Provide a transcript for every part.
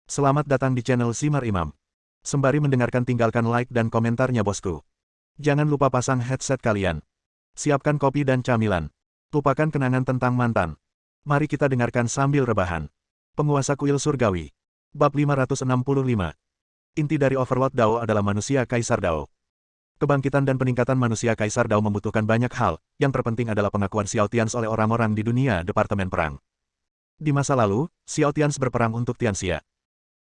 Selamat datang di channel Simar Imam. Sembari mendengarkan tinggalkan like dan komentarnya bosku. Jangan lupa pasang headset kalian. Siapkan kopi dan camilan. Lupakan kenangan tentang mantan. Mari kita dengarkan sambil rebahan. Penguasa kuil surgawi. Bab 565. Inti dari Overlord Dao adalah manusia Kaisar Dao. Kebangkitan dan peningkatan manusia Kaisar Dao membutuhkan banyak hal, yang terpenting adalah pengakuan Xiao Tians oleh orang-orang di dunia Departemen Perang. Di masa lalu, Xiao Tians berperang untuk Tianxia.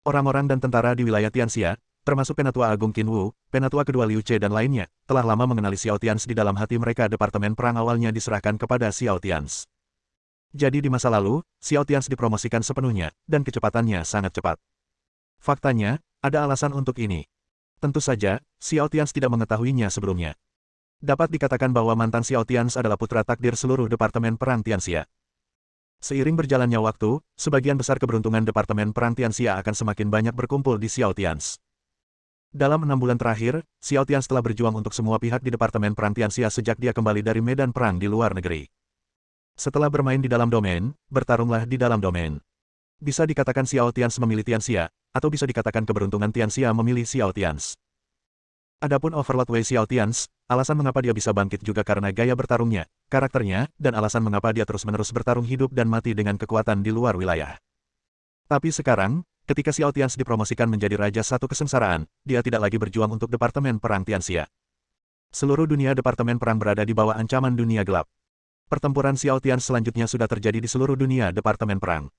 Orang-orang dan tentara di wilayah Tianxia, termasuk Penatua Agung Qin Wu, Penatua kedua Liu Ce dan lainnya, telah lama mengenali Xiao Tians. Di dalam hati mereka Departemen Perang awalnya diserahkan kepada Xiao Tians. Jadi di masa lalu, Xiao Tians dipromosikan sepenuhnya, dan kecepatannya sangat cepat. Faktanya, ada alasan untuk ini. Tentu saja, Xiao Tians tidak mengetahuinya sebelumnya. Dapat dikatakan bahwa mantan Xiao Tians adalah putra takdir seluruh Departemen Perang Tianxia. Seiring berjalannya waktu, sebagian besar keberuntungan Departemen Perang Tianxia akan semakin banyak berkumpul di Xiao Tians. Dalam 6 bulan terakhir, Xiao Tians telah berjuang untuk semua pihak di Departemen Perang Tianxia sejak dia kembali dari medan perang di luar negeri. Setelah bermain di dalam domain, bertarunglah di dalam domain. Bisa dikatakan Xiao Tians memilih Tianxia, atau bisa dikatakan keberuntungan Tianxia memilih Xiao Tians. Adapun Overlord Wei Xiao Tians, alasan mengapa dia bisa bangkit juga karena gaya bertarungnya, karakternya, dan alasan mengapa dia terus-menerus bertarung hidup dan mati dengan kekuatan di luar wilayah. Tapi sekarang, ketika Xiao Tians dipromosikan menjadi Raja Satu Kesengsaraan, dia tidak lagi berjuang untuk Departemen Perang Tianxia. Seluruh dunia Departemen Perang berada di bawah ancaman dunia gelap. Pertempuran Xiao Tians selanjutnya sudah terjadi di seluruh dunia Departemen Perang.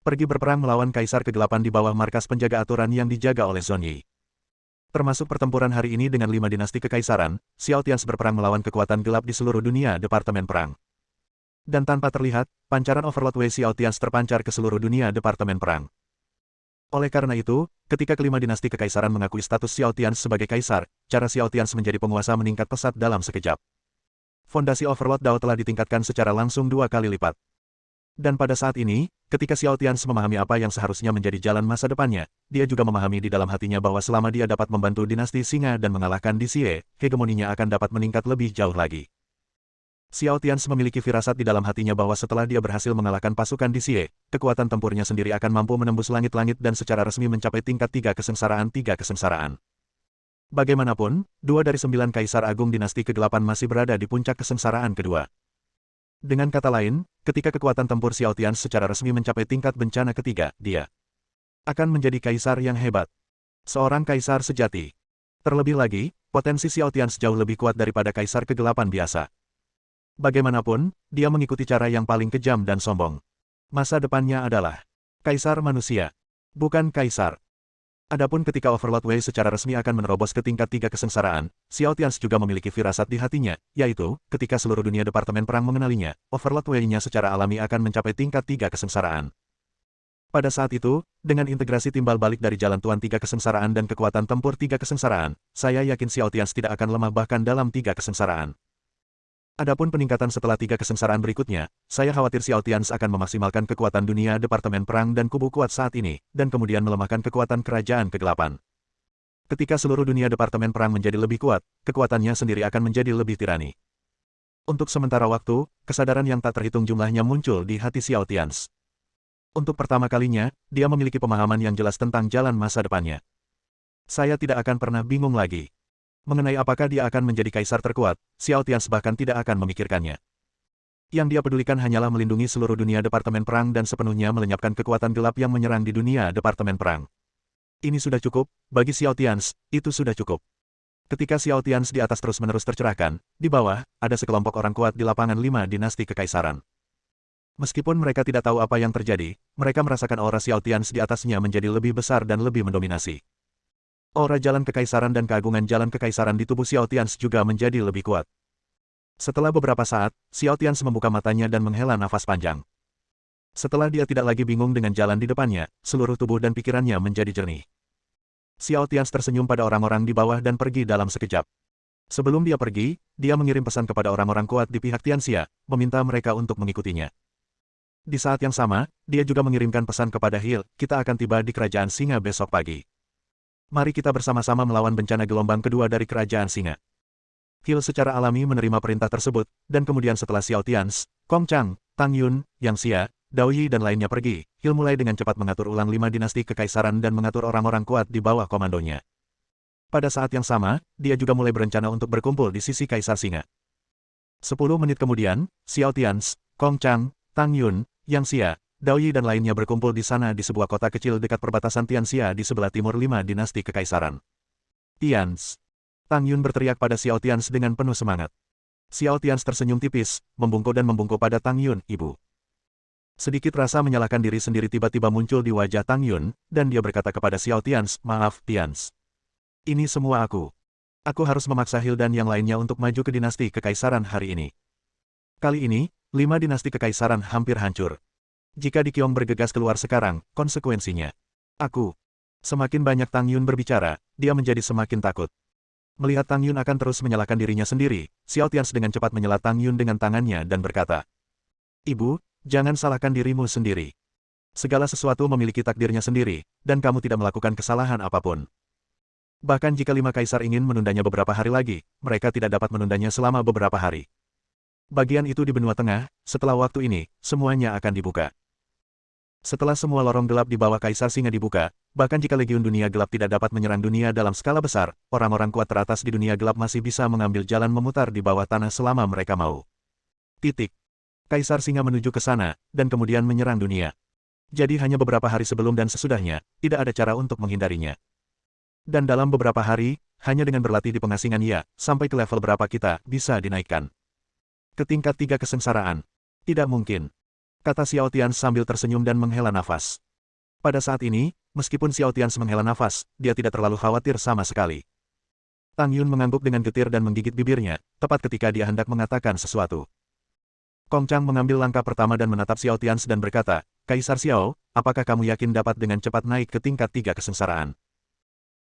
Pergi berperang melawan Kaisar Kegelapan di bawah markas penjaga aturan yang dijaga oleh Zhong Yi. Termasuk pertempuran hari ini dengan 5 dinasti kekaisaran, Xiao Tians berperang melawan kekuatan gelap di seluruh dunia Departemen Perang. Dan tanpa terlihat, pancaran Overlord Wei Xiao Tians terpancar ke seluruh dunia Departemen Perang. Oleh karena itu, ketika kelima dinasti kekaisaran mengakui status Xiao Tians sebagai kaisar, cara Xiao Tians menjadi penguasa meningkat pesat dalam sekejap. Fondasi Overlord Dao telah ditingkatkan secara langsung 2 kali lipat. Dan pada saat ini, ketika Xiao Tians memahami apa yang seharusnya menjadi jalan masa depannya, dia juga memahami di dalam hatinya bahwa selama dia dapat membantu dinasti Singa dan mengalahkan Di Xie, hegemoninya akan dapat meningkat lebih jauh lagi. Xiao Tians memiliki firasat di dalam hatinya bahwa setelah dia berhasil mengalahkan pasukan Di Xie, kekuatan tempurnya sendiri akan mampu menembus langit-langit dan secara resmi mencapai tingkat 3 kesengsaraan. Bagaimanapun, 2 dari 9 kaisar agung dinasti kegelapan masih berada di puncak kesengsaraan kedua. Dengan kata lain, ketika kekuatan tempur Xiao Tians secara resmi mencapai tingkat bencana ketiga, dia akan menjadi kaisar yang hebat. Seorang kaisar sejati. Terlebih lagi, potensi Xiao Tians jauh lebih kuat daripada kaisar kegelapan biasa. Bagaimanapun, dia mengikuti cara yang paling kejam dan sombong. Masa depannya adalah kaisar manusia, bukan kaisar. Adapun ketika Overlord Wei secara resmi akan menerobos ke tingkat 3 kesengsaraan, Xiao Tians juga memiliki firasat di hatinya, yaitu, ketika seluruh dunia Departemen Perang mengenalinya, Overlord Wei-nya secara alami akan mencapai tingkat 3 kesengsaraan. Pada saat itu, dengan integrasi timbal balik dari jalan tuan 3 kesengsaraan dan kekuatan tempur 3 kesengsaraan, saya yakin Xiao Tians tidak akan lemah bahkan dalam 3 kesengsaraan. Adapun peningkatan setelah 3 kesengsaraan berikutnya, saya khawatir Xiao Tians akan memaksimalkan kekuatan dunia Departemen Perang dan kubu kuat saat ini, dan kemudian melemahkan kekuatan kerajaan kegelapan. Ketika seluruh dunia Departemen Perang menjadi lebih kuat, kekuatannya sendiri akan menjadi lebih tirani. Untuk sementara waktu, kesadaran yang tak terhitung jumlahnya muncul di hati Xiao Tians. Untuk pertama kalinya, dia memiliki pemahaman yang jelas tentang jalan masa depannya. Saya tidak akan pernah bingung lagi. Mengenai apakah dia akan menjadi kaisar terkuat, Xiao Tians bahkan tidak akan memikirkannya. Yang dia pedulikan hanyalah melindungi seluruh dunia Departemen Perang dan sepenuhnya melenyapkan kekuatan gelap yang menyerang di dunia Departemen Perang. Ini sudah cukup, bagi Xiao Tians, itu sudah cukup. Ketika Xiao Tians di atas terus-menerus tercerahkan, di bawah, ada sekelompok orang kuat di lapangan 5 dinasti kekaisaran. Meskipun mereka tidak tahu apa yang terjadi, mereka merasakan aura Xiao Tians di atasnya menjadi lebih besar dan lebih mendominasi. Aura jalan kekaisaran dan keagungan jalan kekaisaran di tubuh Xiao Tians juga menjadi lebih kuat. Setelah beberapa saat, Xiao Tians membuka matanya dan menghela nafas panjang. Setelah dia tidak lagi bingung dengan jalan di depannya, seluruh tubuh dan pikirannya menjadi jernih. Xiao Tians tersenyum pada orang-orang di bawah dan pergi dalam sekejap. Sebelum dia pergi, dia mengirim pesan kepada orang-orang kuat di pihak Tianxia, meminta mereka untuk mengikutinya. Di saat yang sama, dia juga mengirimkan pesan kepada Hill, kita akan tiba di Kerajaan Singa besok pagi. Mari kita bersama-sama melawan bencana gelombang kedua dari Kerajaan Singa. Hill secara alami menerima perintah tersebut, dan kemudian setelah Xiao Tians, Kong Chang, Tang Yun, Yang Xia, Dao Yi dan lainnya pergi, Hill mulai dengan cepat mengatur ulang 5 dinasti kekaisaran dan mengatur orang-orang kuat di bawah komandonya. Pada saat yang sama, dia juga mulai berencana untuk berkumpul di sisi Kaisar Singa. 10 menit kemudian, Xiao Tians, Kong Chang, Tang Yun, Yang Xia, Dao Yi dan lainnya berkumpul di sana di sebuah kota kecil dekat perbatasan Tianxia di sebelah timur 5 dinasti kekaisaran. Tians. Tang Yun berteriak pada Xiao Tians dengan penuh semangat. Xiao Tians tersenyum tipis, membungkuk pada Tang Yun, ibu. Sedikit rasa menyalahkan diri sendiri tiba-tiba muncul di wajah Tang Yun, dan dia berkata kepada Xiao Tians, maaf, Tians. Ini semua aku. Aku harus memaksa Hill dan yang lainnya untuk maju ke dinasti kekaisaran hari ini. Kali ini, 5 dinasti kekaisaran hampir hancur. Jika Di Qiong bergegas keluar sekarang, konsekuensinya. Aku. Semakin banyak Tang Yun berbicara, dia menjadi semakin takut. Melihat Tang Yun akan terus menyalahkan dirinya sendiri, Xiao Tians dengan cepat menyela Tang Yun dengan tangannya dan berkata, Ibu, jangan salahkan dirimu sendiri. Segala sesuatu memiliki takdirnya sendiri, dan kamu tidak melakukan kesalahan apapun. Bahkan jika 5 kaisar ingin menundanya beberapa hari lagi, mereka tidak dapat menundanya selama beberapa hari. Bagian itu di benua tengah, setelah waktu ini, semuanya akan dibuka. Setelah semua lorong gelap di bawah Kaisar Singa dibuka, bahkan jika Legiun Dunia Gelap tidak dapat menyerang dunia dalam skala besar, orang-orang kuat teratas di dunia gelap masih bisa mengambil jalan memutar di bawah tanah selama mereka mau. Titik. Kaisar Singa menuju ke sana, dan kemudian menyerang dunia. Jadi hanya beberapa hari sebelum dan sesudahnya, tidak ada cara untuk menghindarinya. Dan dalam beberapa hari, hanya dengan berlatih di pengasingan ya, sampai ke level berapa kita bisa dinaikkan. Ke tingkat 3 kesengsaraan. Tidak mungkin. Kata Xiao Tians sambil tersenyum dan menghela nafas. Pada saat ini, meskipun Xiao Tians menghela nafas, dia tidak terlalu khawatir sama sekali. Tang Yun mengangguk dengan getir dan menggigit bibirnya, tepat ketika dia hendak mengatakan sesuatu. Kong Chang mengambil langkah pertama dan menatap Xiao Tians dan berkata, Kaisar Xiao, apakah kamu yakin dapat dengan cepat naik ke tingkat 3 kesengsaraan?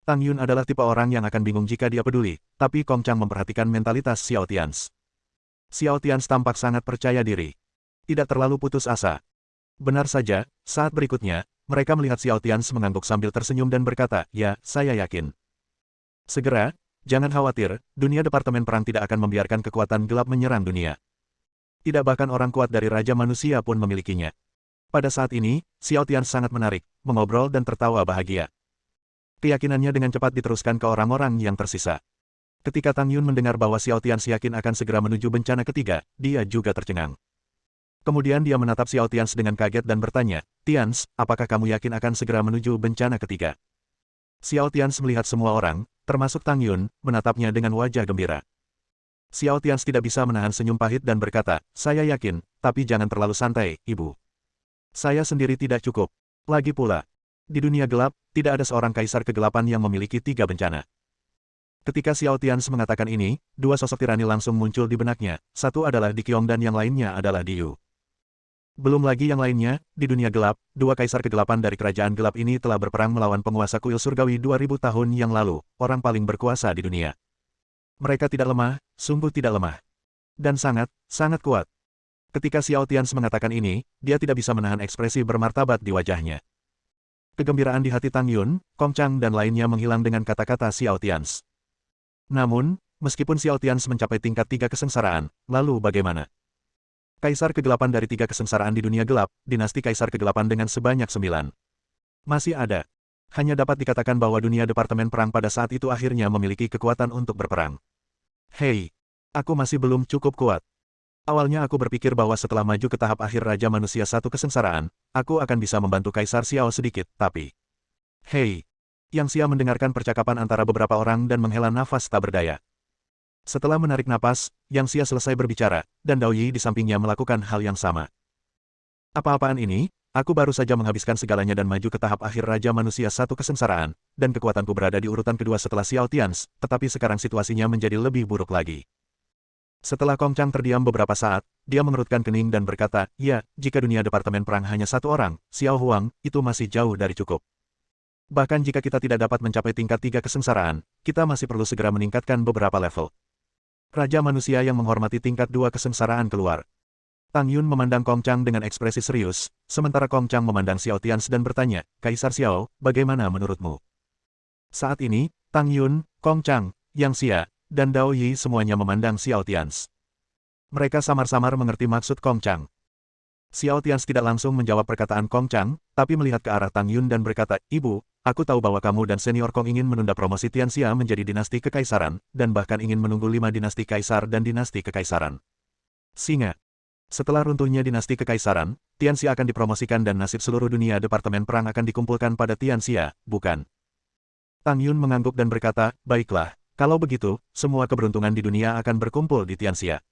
Tang Yun adalah tipe orang yang akan bingung jika dia peduli, tapi Kong Chang memperhatikan mentalitas Xiao Tians. Xiao Tians tampak sangat percaya diri. Tidak terlalu putus asa. Benar saja, saat berikutnya, mereka melihat Xiao Tians mengangguk sambil tersenyum dan berkata, ya, saya yakin. Segera, jangan khawatir, dunia Departemen Perang tidak akan membiarkan kekuatan gelap menyerang dunia. Tidak bahkan orang kuat dari Raja Manusia pun memilikinya. Pada saat ini, Xiao Tians sangat menarik, mengobrol dan tertawa bahagia. Keyakinannya dengan cepat diteruskan ke orang-orang yang tersisa. Ketika Tang Yun mendengar bahwa Xiao Tians yakin akan segera menuju bencana ketiga, dia juga tercengang. Kemudian dia menatap Xiao Tians dengan kaget dan bertanya, Tians, apakah kamu yakin akan segera menuju bencana ketiga? Xiao Tians melihat semua orang, termasuk Tang Yun, menatapnya dengan wajah gembira. Xiao Tians tidak bisa menahan senyum pahit dan berkata, saya yakin, tapi jangan terlalu santai, ibu. Saya sendiri tidak cukup. Lagi pula, di dunia gelap, tidak ada seorang kaisar kegelapan yang memiliki 3 bencana. Ketika Xiao Tians mengatakan ini, 2 sosok tirani langsung muncul di benaknya, satu adalah Di Qiong dan yang lainnya adalah Diu. Belum lagi yang lainnya, di dunia gelap, 2 kaisar kegelapan dari kerajaan gelap ini telah berperang melawan penguasa kuil surgawi 2000 tahun yang lalu, orang paling berkuasa di dunia. Mereka tidak lemah, sungguh tidak lemah. Dan sangat, sangat kuat. Ketika Xiao Tians mengatakan ini, dia tidak bisa menahan ekspresi bermartabat di wajahnya. Kegembiraan di hati Tang Yun, Kong Chang dan lainnya menghilang dengan kata-kata Xiao Tians. Namun, meskipun Xiao Tians mencapai tingkat 3 kesengsaraan, lalu bagaimana? Kaisar kegelapan dari 3 kesengsaraan di dunia gelap, dinasti kaisar kegelapan dengan sebanyak 9. Masih ada. Hanya dapat dikatakan bahwa dunia Departemen Perang pada saat itu akhirnya memiliki kekuatan untuk berperang. Hei, aku masih belum cukup kuat. Awalnya aku berpikir bahwa setelah maju ke tahap akhir Raja Manusia 1 kesengsaraan, aku akan bisa membantu Kaisar Xiao sedikit, tapi... Hei! Yang Xia mendengarkan percakapan antara beberapa orang dan menghela nafas tak berdaya. Setelah menarik napas, Yang Xia selesai berbicara, dan Dao Yi di sampingnya melakukan hal yang sama. Apa-apaan ini? Aku baru saja menghabiskan segalanya dan maju ke tahap akhir Raja Manusia 1 kesengsaraan, dan kekuatanku berada di urutan kedua setelah Xiao Tians, tetapi sekarang situasinya menjadi lebih buruk lagi. Setelah Kong Chang terdiam beberapa saat, dia mengerutkan kening dan berkata, ya, jika dunia Departemen Perang hanya 1 orang, Xiao Huang, itu masih jauh dari cukup. Bahkan jika kita tidak dapat mencapai tingkat 3 kesengsaraan, kita masih perlu segera meningkatkan beberapa level. Raja Manusia yang menghormati tingkat 2 kesengsaraan keluar. Tang Yun memandang Kong Chang dengan ekspresi serius, sementara Kong Chang memandang Xiao Tians dan bertanya, Kaisar Xiao, bagaimana menurutmu? Saat ini, Tang Yun, Kong Chang, Yang Xia, dan Dao Yi semuanya memandang Xiao Tians. Mereka samar-samar mengerti maksud Kong Chang. Xiao Tians tidak langsung menjawab perkataan Kong Chang, tapi melihat ke arah Tang Yun dan berkata, "Ibu, aku tahu bahwa kamu dan senior Kong ingin menunda promosi Tianxia menjadi dinasti kekaisaran, dan bahkan ingin menunggu 5 dinasti kaisar dan dinasti kekaisaran. Singa. Setelah runtuhnya dinasti kekaisaran, Tianxia akan dipromosikan dan nasib seluruh dunia Departemen Perang akan dikumpulkan pada Tianxia, bukan?" Tang Yun mengangguk dan berkata, "Baiklah, kalau begitu, semua keberuntungan di dunia akan berkumpul di Tianxia.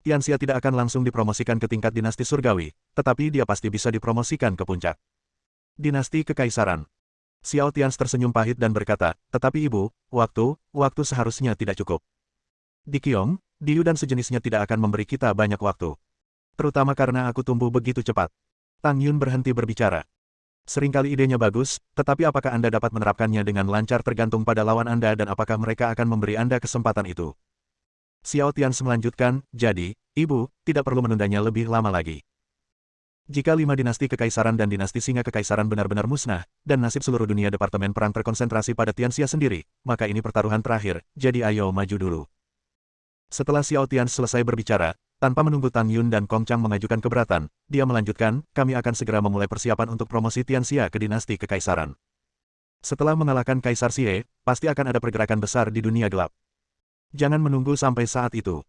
Tianxia tidak akan langsung dipromosikan ke tingkat dinasti surgawi, tetapi dia pasti bisa dipromosikan ke puncak. Dinasti Kekaisaran." Xiao Tians tersenyum pahit dan berkata, "Tetapi ibu, waktu seharusnya tidak cukup. Di Qiong, Diyu dan sejenisnya tidak akan memberi kita banyak waktu. Terutama karena aku tumbuh begitu cepat." Tang Yun berhenti berbicara. "Seringkali idenya bagus, tetapi apakah Anda dapat menerapkannya dengan lancar tergantung pada lawan Anda dan apakah mereka akan memberi Anda kesempatan itu?" Xiao Tians melanjutkan, "Jadi, Ibu, tidak perlu menundanya lebih lama lagi. Jika 5 dinasti kekaisaran dan dinasti singa kekaisaran benar-benar musnah, dan nasib seluruh dunia Departemen Perang terkonsentrasi pada Tianxia sendiri, maka ini pertaruhan terakhir, jadi ayo maju dulu." Setelah Xiao Tians selesai berbicara, tanpa menunggu Tang Yun dan Kong Chang mengajukan keberatan, dia melanjutkan, "Kami akan segera memulai persiapan untuk promosi Tianxia ke dinasti kekaisaran. Setelah mengalahkan Kaisar Xie, pasti akan ada pergerakan besar di dunia gelap. Jangan menunggu sampai saat itu.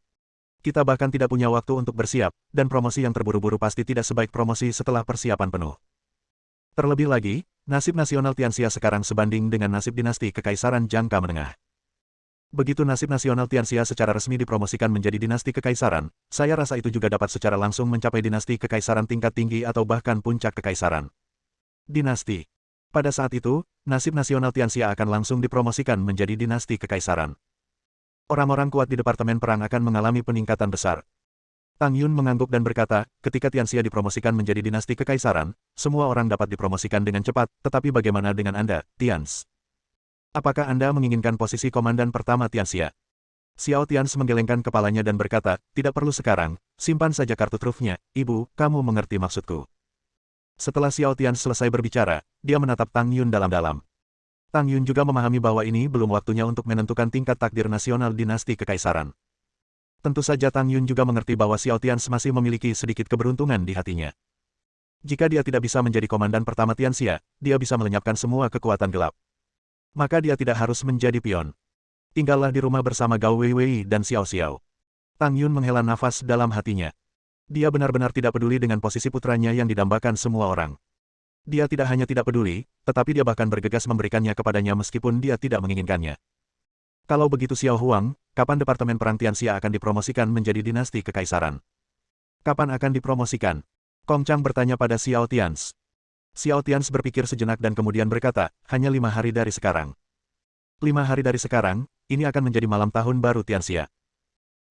Kita bahkan tidak punya waktu untuk bersiap, dan promosi yang terburu-buru pasti tidak sebaik promosi setelah persiapan penuh. Terlebih lagi, nasib nasional Tianxia sekarang sebanding dengan nasib dinasti kekaisaran jangka menengah. Begitu nasib nasional Tianxia secara resmi dipromosikan menjadi dinasti kekaisaran, saya rasa itu juga dapat secara langsung mencapai dinasti kekaisaran tingkat tinggi atau bahkan puncak kekaisaran. Dinasti. Pada saat itu, nasib nasional Tianxia akan langsung dipromosikan menjadi dinasti kekaisaran. Orang-orang kuat di Departemen Perang akan mengalami peningkatan besar." Tang Yun mengangguk dan berkata, "Ketika Tianxia dipromosikan menjadi dinasti kekaisaran, semua orang dapat dipromosikan dengan cepat, tetapi bagaimana dengan Anda, Tians? Apakah Anda menginginkan posisi komandan pertama Tianxia?" Xiao Tians menggelengkan kepalanya dan berkata, "Tidak perlu sekarang, simpan saja kartu trufnya, Ibu, kamu mengerti maksudku." Setelah Xiao Tians selesai berbicara, dia menatap Tang Yun dalam-dalam. Tang Yun juga memahami bahwa ini belum waktunya untuk menentukan tingkat takdir nasional dinasti kekaisaran. Tentu saja Tang Yun juga mengerti bahwa Xiao Tians masih memiliki sedikit keberuntungan di hatinya. Jika dia tidak bisa menjadi komandan pertama Tianxia, dia bisa melenyapkan semua kekuatan gelap. Maka dia tidak harus menjadi pion. Tinggallah di rumah bersama Gao Weiwei dan Xiao Xiao. Tang Yun menghela nafas dalam hatinya. Dia benar-benar tidak peduli dengan posisi putranya yang didambakan semua orang. Dia tidak hanya tidak peduli, tetapi dia bahkan bergegas memberikannya kepadanya meskipun dia tidak menginginkannya. Kalau begitu Xiao Huang, kapan Departemen Perang Tianxia akan dipromosikan menjadi dinasti kekaisaran? Kapan akan dipromosikan? Kong Chang bertanya pada Xiao Tians. Xiao Tians berpikir sejenak dan kemudian berkata, hanya 5 hari dari sekarang. 5 hari dari sekarang, ini akan menjadi malam tahun baru Tianxia.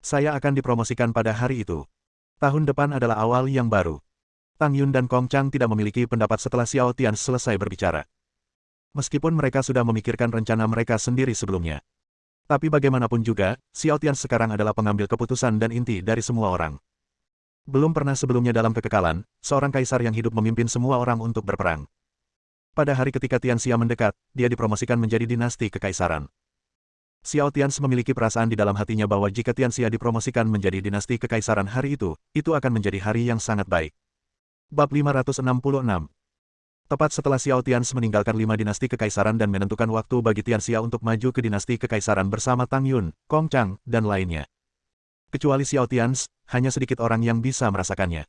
Saya akan dipromosikan pada hari itu. Tahun depan adalah awal yang baru. Tang Yun dan Kong Chang tidak memiliki pendapat setelah Xiao Tians selesai berbicara. Meskipun mereka sudah memikirkan rencana mereka sendiri sebelumnya. Tapi bagaimanapun juga, Xiao Tians sekarang adalah pengambil keputusan dan inti dari semua orang. Belum pernah sebelumnya dalam kekekalan, seorang kaisar yang hidup memimpin semua orang untuk berperang. Pada hari ketika Tianxia mendekat, dia dipromosikan menjadi dinasti kekaisaran. Xiao Tians memiliki perasaan di dalam hatinya bahwa jika Tianxia dipromosikan menjadi dinasti kekaisaran hari itu akan menjadi hari yang sangat baik. Bab 566. Tepat setelah Xiao Tians meninggalkan 5 dinasti kekaisaran dan menentukan waktu bagi Tianxia untuk maju ke dinasti kekaisaran bersama Tang Yun, Kong Chang, dan lainnya. Kecuali Xiao Tians, hanya sedikit orang yang bisa merasakannya.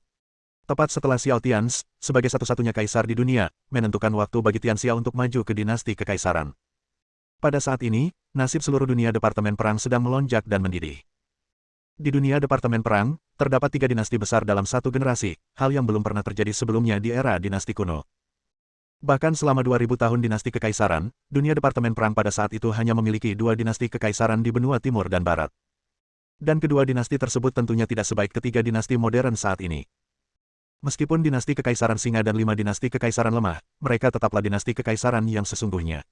Tepat setelah Xiao Tians, sebagai satu-satunya kaisar di dunia, menentukan waktu bagi Tianxia untuk maju ke dinasti kekaisaran. Pada saat ini, nasib seluruh dunia Departemen Perang sedang melonjak dan mendidih. Di dunia Departemen Perang, terdapat 3 dinasti besar dalam satu generasi, hal yang belum pernah terjadi sebelumnya di era dinasti kuno. Bahkan selama 2000 tahun dinasti kekaisaran, dunia Departemen Perang pada saat itu hanya memiliki 2 dinasti kekaisaran di benua timur dan barat. Dan kedua dinasti tersebut tentunya tidak sebaik ketiga dinasti modern saat ini. Meskipun dinasti kekaisaran singa dan 5 dinasti kekaisaran lemah, mereka tetaplah dinasti kekaisaran yang sesungguhnya.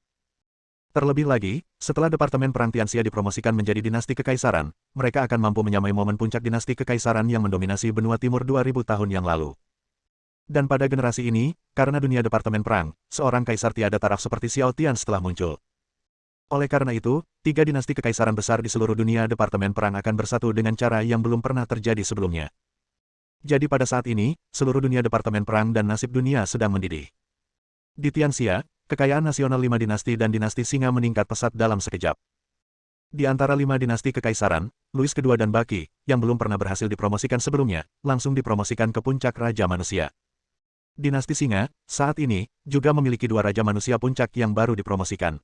Terlebih lagi, setelah Departemen Perang Tianxia dipromosikan menjadi dinasti kekaisaran, mereka akan mampu menyamai momen puncak dinasti kekaisaran yang mendominasi benua timur 2000 tahun yang lalu. Dan pada generasi ini, karena dunia Departemen Perang, seorang kaisar tiada taraf seperti Xiao Tians telah muncul. Oleh karena itu, 3 dinasti kekaisaran besar di seluruh dunia Departemen Perang akan bersatu dengan cara yang belum pernah terjadi sebelumnya. Jadi pada saat ini, seluruh dunia Departemen Perang dan Nasib Dunia sedang mendidih. Di Tianxia, kekayaan nasional 5 dinasti dan dinasti Singa meningkat pesat dalam sekejap. Di antara 5 dinasti kekaisaran, Louis kedua dan Baqi, yang belum pernah berhasil dipromosikan sebelumnya, langsung dipromosikan ke puncak Raja Manusia. Dinasti Singa, saat ini, juga memiliki 2 Raja Manusia puncak yang baru dipromosikan.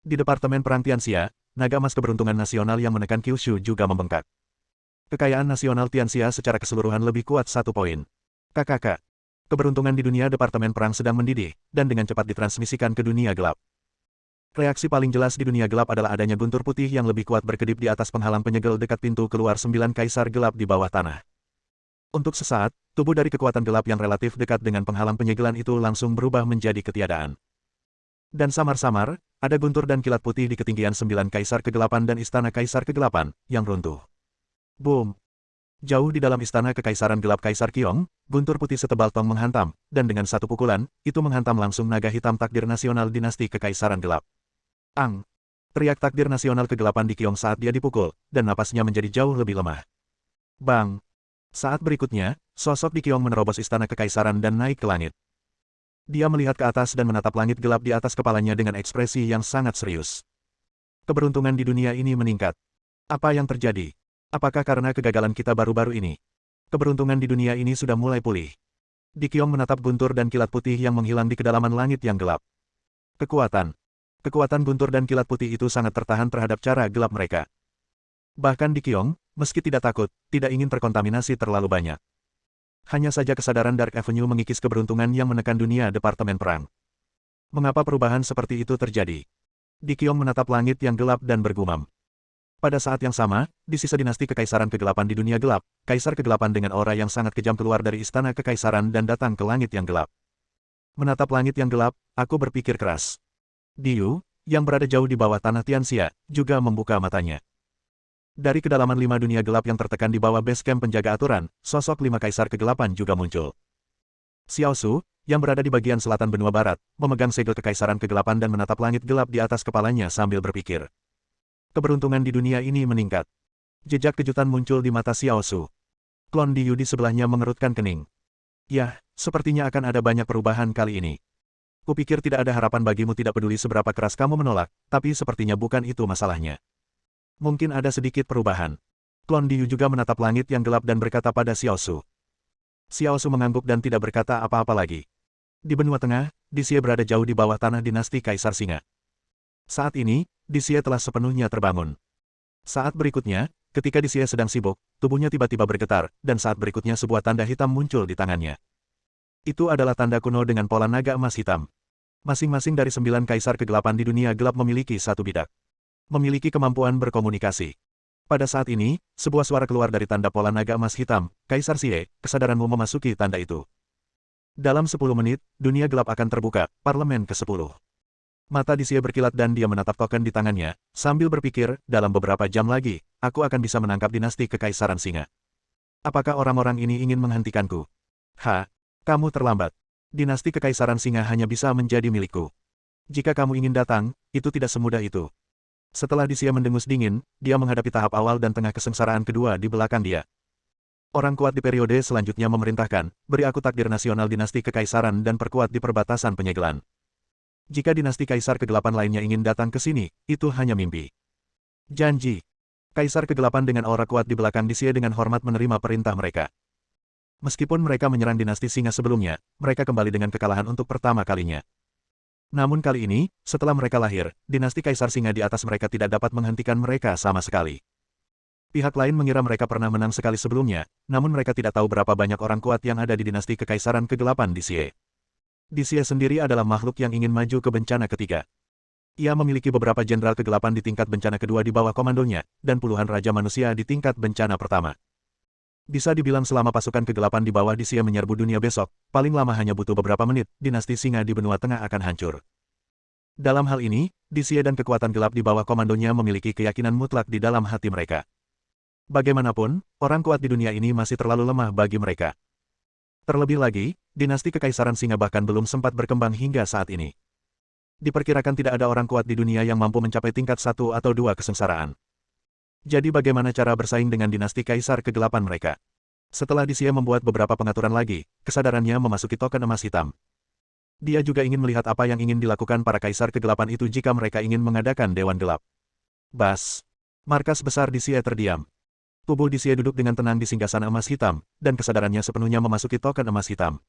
Di Departemen Perang Tianxia, naga emas keberuntungan nasional yang menekan Kyushu juga membengkak. Kekayaan nasional Tianxia secara keseluruhan lebih kuat 1 poin. KKK. Keberuntungan di dunia Departemen Perang sedang mendidih, dan dengan cepat ditransmisikan ke dunia gelap. Reaksi paling jelas di dunia gelap adalah adanya guntur putih yang lebih kuat berkedip di atas penghalang penyegel dekat pintu keluar 9 kaisar gelap di bawah tanah. Untuk sesaat, tubuh dari kekuatan gelap yang relatif dekat dengan penghalang penyegelan itu langsung berubah menjadi ketiadaan. Dan samar-samar, ada guntur dan kilat putih di ketinggian 9 kaisar kegelapan dan istana kaisar kegelapan, yang runtuh. Boom! Jauh di dalam istana kekaisaran gelap Kaisar Qiong, guntur putih setebal tong menghantam, dan dengan satu pukulan, itu menghantam langsung naga hitam takdir nasional dinasti kekaisaran gelap. Ang! Teriak takdir nasional kegelapan di Qiong saat dia dipukul, dan napasnya menjadi jauh lebih lemah. Bang! Saat berikutnya, sosok di Qiong menerobos istana kekaisaran dan naik ke langit. Dia melihat ke atas dan menatap langit gelap di atas kepalanya dengan ekspresi yang sangat serius. Keberuntungan di dunia ini meningkat. Apa yang terjadi? Apakah karena kegagalan kita baru-baru ini? Keberuntungan di dunia ini sudah mulai pulih. Di Qiong menatap guntur dan kilat putih yang menghilang di kedalaman langit yang gelap. Kekuatan. Kekuatan guntur dan kilat putih itu sangat tertahan terhadap cara gelap mereka. Bahkan di Qiong, meski tidak takut, tidak ingin terkontaminasi terlalu banyak. Hanya saja kesadaran Dark Avenue mengikis keberuntungan yang menekan dunia Departemen Perang. Mengapa perubahan seperti itu terjadi? Di Qiong menatap langit yang gelap dan bergumam. Pada saat yang sama, di sisa dinasti kekaisaran kegelapan di dunia gelap, kaisar kegelapan dengan aura yang sangat kejam keluar dari istana kekaisaran dan datang ke langit yang gelap. Menatap langit yang gelap, aku berpikir keras. Diyu, yang berada jauh di bawah tanah Tianxia, juga membuka matanya. Dari kedalaman 5 dunia gelap yang tertekan di bawah base camp penjaga aturan, sosok 5 kaisar kegelapan juga muncul. Xiao Su, yang berada di bagian selatan benua barat, memegang segel kekaisaran kegelapan dan menatap langit gelap di atas kepalanya sambil berpikir. Keberuntungan di dunia ini meningkat. Jejak kejutan muncul di mata Xiao Su. Klon Diyu di sebelahnya mengerutkan kening. Yah, sepertinya akan ada banyak perubahan kali ini. Kupikir tidak ada harapan bagimu tidak peduli seberapa keras kamu menolak, tapi sepertinya bukan itu masalahnya. Mungkin ada sedikit perubahan. Klon Diyu juga menatap langit yang gelap dan berkata pada Xiao Su. Xiao Su mengangguk dan tidak berkata apa-apa lagi. Di benua tengah, Dixie berada jauh di bawah tanah dinasti Kaisar Singa. Saat ini, Dixie telah sepenuhnya terbangun. Saat berikutnya, ketika Dixie sedang sibuk, tubuhnya tiba-tiba bergetar, dan saat berikutnya sebuah tanda hitam muncul di tangannya. Itu adalah tanda kuno dengan pola naga emas hitam. Masing-masing dari 9 kaisar kegelapan di dunia gelap memiliki satu bidak. Memiliki kemampuan berkomunikasi. Pada saat ini, sebuah suara keluar dari tanda pola naga emas hitam, Kaisar Xie, kesadaranmu memasuki tanda itu. Dalam 10 menit, dunia gelap akan terbuka, parlemen ke-10. Mata Dixie berkilat dan dia menatap token di tangannya, sambil berpikir, dalam beberapa jam lagi, aku akan bisa menangkap dinasti Kekaisaran Singa. Apakah orang-orang ini ingin menghentikanku? Kamu terlambat. Dinasti Kekaisaran Singa hanya bisa menjadi milikku. Jika kamu ingin datang, itu tidak semudah itu. Setelah Dixie mendengus dingin, dia menghadapi tahap awal dan tengah kesengsaraan kedua di belakang dia. Orang kuat di periode selanjutnya memerintahkan, beri aku takdir nasional dinasti Kekaisaran dan perkuat di perbatasan penyegelan. Jika dinasti Kaisar Kegelapan lainnya ingin datang ke sini, itu hanya mimpi. Janji. Kaisar Kegelapan dengan aura kuat di belakang Dixie dengan hormat menerima perintah mereka. Meskipun mereka menyerang dinasti Singa sebelumnya, mereka kembali dengan kekalahan untuk pertama kalinya. Namun kali ini, setelah mereka lahir, dinasti Kaisar Singa di atas mereka tidak dapat menghentikan mereka sama sekali. Pihak lain mengira mereka pernah menang sekali sebelumnya, namun mereka tidak tahu berapa banyak orang kuat yang ada di dinasti Kekaisaran Kegelapan Dixie. Dixie sendiri adalah makhluk yang ingin maju ke bencana ketiga. Ia memiliki beberapa jenderal kegelapan di tingkat bencana kedua di bawah komandonya, dan puluhan raja manusia di tingkat bencana pertama. Bisa dibilang selama pasukan kegelapan di bawah Dixie menyerbu dunia besok, paling lama hanya butuh beberapa menit, dinasti Singa di benua tengah akan hancur. Dalam hal ini, Dixie dan kekuatan gelap di bawah komandonya memiliki keyakinan mutlak di dalam hati mereka. Bagaimanapun, orang kuat di dunia ini masih terlalu lemah bagi mereka. Terlebih lagi, dinasti Kekaisaran Singa bahkan belum sempat berkembang hingga saat ini. Diperkirakan tidak ada orang kuat di dunia yang mampu mencapai tingkat 1 atau 2 kesengsaraan. Jadi bagaimana cara bersaing dengan dinasti Kaisar Kegelapan mereka? Setelah Dixie membuat beberapa pengaturan lagi, kesadarannya memasuki token emas hitam. Dia juga ingin melihat apa yang ingin dilakukan para kaisar kegelapan itu jika mereka ingin mengadakan Dewan Gelap. Bas. Markas besar Dixie terdiam. Tubuh Dixie duduk dengan tenang di singgasana emas hitam, dan kesadarannya sepenuhnya memasuki token emas hitam.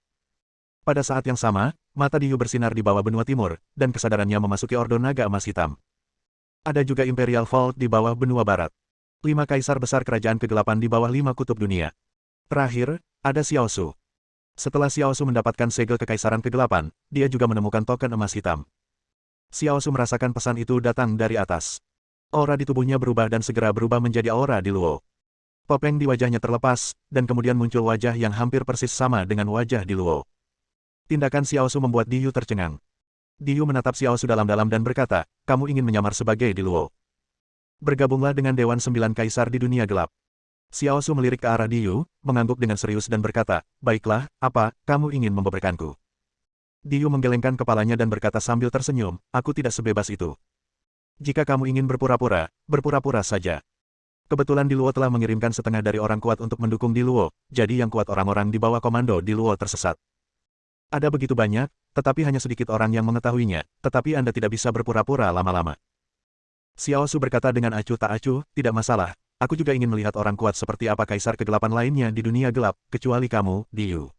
Pada saat yang sama, mata Diyu bersinar di bawah benua timur, dan kesadarannya memasuki Ordo Naga Emas Hitam. Ada juga Imperial Vault di bawah benua barat. 5 kaisar besar kerajaan kegelapan di bawah 5 kutub dunia. Terakhir, ada Xiao Su. Setelah Xiao Su mendapatkan segel kekaisaran kegelapan, dia juga menemukan token emas hitam. Xiao Su merasakan pesan itu datang dari atas. Aura di tubuhnya berubah dan segera berubah menjadi aura di Luo. Topeng di wajahnya terlepas, dan kemudian muncul wajah yang hampir persis sama dengan wajah di Luo. Tindakan Xiao Su membuat Diyu tercengang. Diyu menatap Xiao Su dalam-dalam dan berkata, kamu ingin menyamar sebagai di Luo. Bergabunglah dengan Dewan 9 Kaisar di dunia gelap. Xiao Su melirik ke arah Diyu, mengangguk dengan serius dan berkata, baiklah, apa, kamu ingin membeberkanku? Diyu menggelengkan kepalanya dan berkata sambil tersenyum, aku tidak sebebas itu. Jika kamu ingin berpura-pura, berpura-pura saja. Kebetulan Di Luo telah mengirimkan setengah dari orang kuat untuk mendukung Di Luo, jadi yang kuat orang-orang di bawah komando Di Luo tersesat. Ada begitu banyak, tetapi hanya sedikit orang yang mengetahuinya, tetapi Anda tidak bisa berpura-pura lama-lama. Xiao Su berkata dengan acuh tak acuh, tidak masalah, aku juga ingin melihat orang kuat seperti apa kaisar kegelapan lainnya di dunia gelap, kecuali kamu, Diyu.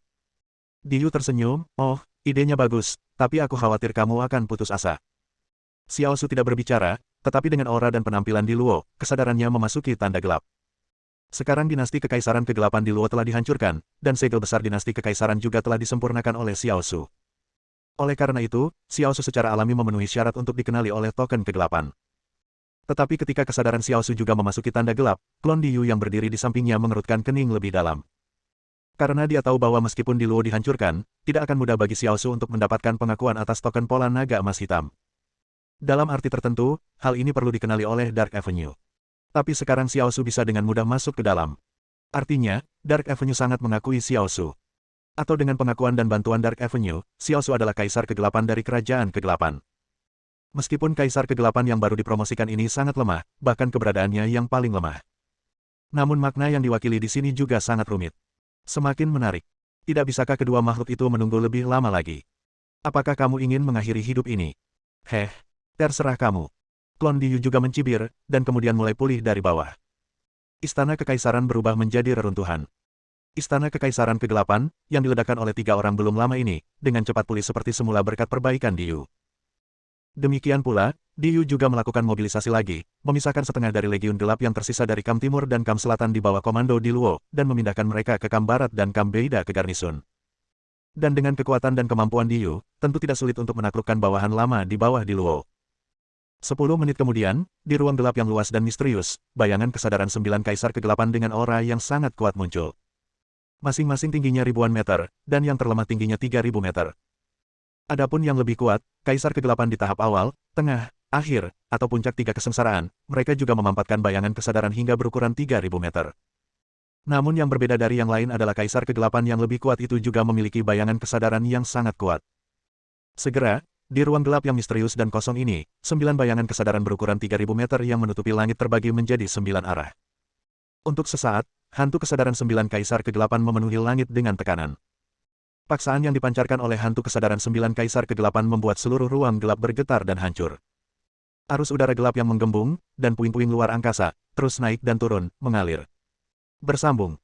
Diyu tersenyum, oh, idenya bagus, tapi aku khawatir kamu akan putus asa. Xiao Su tidak berbicara, tetapi dengan aura dan penampilan Di Luo, kesadarannya memasuki tanda gelap. Sekarang dinasti kekaisaran kegelapan Di Luo telah dihancurkan, dan segel besar dinasti kekaisaran juga telah disempurnakan oleh Xiao Su. Oleh karena itu, Xiao Su secara alami memenuhi syarat untuk dikenali oleh token kegelapan. Tetapi ketika kesadaran Xiao Su juga memasuki tanda gelap, klon Diyu yang berdiri di sampingnya mengerutkan kening lebih dalam. Karena dia tahu bahwa meskipun Di Luo dihancurkan, tidak akan mudah bagi Xiao Su untuk mendapatkan pengakuan atas token pola naga emas hitam. Dalam arti tertentu, hal ini perlu dikenali oleh Dark Avenue. Tapi sekarang Xiao Su bisa dengan mudah masuk ke dalam. Artinya, Dark Avenue sangat mengakui Xiao Su. Atau dengan pengakuan dan bantuan Dark Avenue, Xiao Su adalah kaisar kegelapan dari kerajaan kegelapan. Meskipun kaisar kegelapan yang baru dipromosikan ini sangat lemah, bahkan keberadaannya yang paling lemah. Namun makna yang diwakili di sini juga sangat rumit. Semakin menarik. Tidak bisakah kedua makhluk itu menunggu lebih lama lagi? Apakah kamu ingin mengakhiri hidup ini? Heh. Terserah kamu. Klon Diyu juga mencibir, dan kemudian mulai pulih dari bawah. Istana Kekaisaran berubah menjadi reruntuhan. Istana Kekaisaran Kegelapan, yang diledakkan oleh 3 orang belum lama ini, dengan cepat pulih seperti semula berkat perbaikan Diyu. Demikian pula, Diyu juga melakukan mobilisasi lagi, memisahkan setengah dari Legiun Gelap yang tersisa dari Kam Timur dan Kam Selatan di bawah komando Di Luo, dan memindahkan mereka ke Kam Barat dan Kam Beida ke Garnisun. Dan dengan kekuatan dan kemampuan Diyu, tentu tidak sulit untuk menaklukkan bawahan lama di bawah Di Luo. 10 menit kemudian, di ruang gelap yang luas dan misterius, bayangan kesadaran 9 kaisar kegelapan dengan aura yang sangat kuat muncul. Masing-masing tingginya ribuan meter, dan yang terlemah tingginya 3.000 meter. Adapun yang lebih kuat, kaisar kegelapan di tahap awal, tengah, akhir, atau puncak 3 kesengsaraan, mereka juga memampatkan bayangan kesadaran hingga berukuran 3.000 meter. Namun yang berbeda dari yang lain adalah kaisar kegelapan yang lebih kuat itu juga memiliki bayangan kesadaran yang sangat kuat. Segera, di ruang gelap yang misterius dan kosong ini, 9 bayangan kesadaran berukuran 3.000 meter yang menutupi langit terbagi menjadi 9 arah. Untuk sesaat, hantu kesadaran 9 kaisar kegelapan memenuhi langit dengan tekanan. Paksaan yang dipancarkan oleh hantu kesadaran 9 kaisar kegelapan membuat seluruh ruang gelap bergetar dan hancur. Arus udara gelap yang menggembung, dan puing-puing luar angkasa, terus naik dan turun, mengalir. Bersambung.